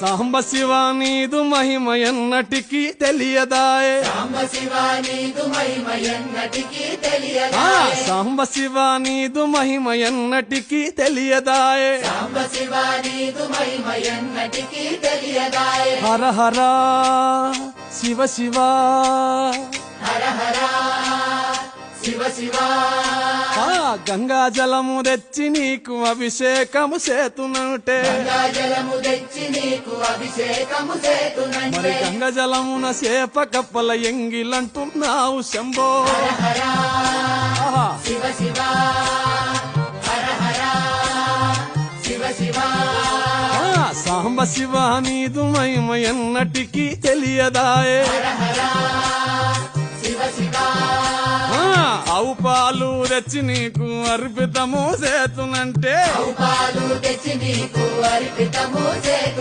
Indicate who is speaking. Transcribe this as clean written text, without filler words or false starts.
Speaker 1: సాంబ శివ నీదు మహిమ ఎన్నటికీ తెలియదాయే
Speaker 2: సాంబ శివ నీదు మహిమ ఎన్నటికీ
Speaker 1: ఆ
Speaker 2: తెలియదాయే
Speaker 1: సాంబ శివ నీదు మహిమ ఎన్నటికీ తెలియదాయే
Speaker 2: సాంబ శివ నీదు మహిమ ఎన్నటికీ తెలియదాయే
Speaker 1: హర హర శివ శివ
Speaker 2: హర హర శివ శివ
Speaker 1: ఆ గంగా జలము తెచ్చి నీకు అభిషేకము చేతునంటే
Speaker 2: గంగాజలము తెచ్చి నీకు అభిషేకము
Speaker 1: మరి
Speaker 2: చేతునంటే
Speaker 1: గంగ జలమున చేప కప్పల ఎంగిలంటున్నావు శంభో
Speaker 2: హర
Speaker 1: ఆహా.
Speaker 2: శివ శివ హర హర శివ శివ
Speaker 1: ఆ సాంబ శివ నీదు మహిమ ఎన్నటికీ తెలియదాయే
Speaker 2: శివ శివ
Speaker 1: ఆ ఆవు పాలు తెచ్చి నీకు అర్పితము చేతునంటే
Speaker 2: పాలు తెచ్చి నీకు అర్పితము చేతు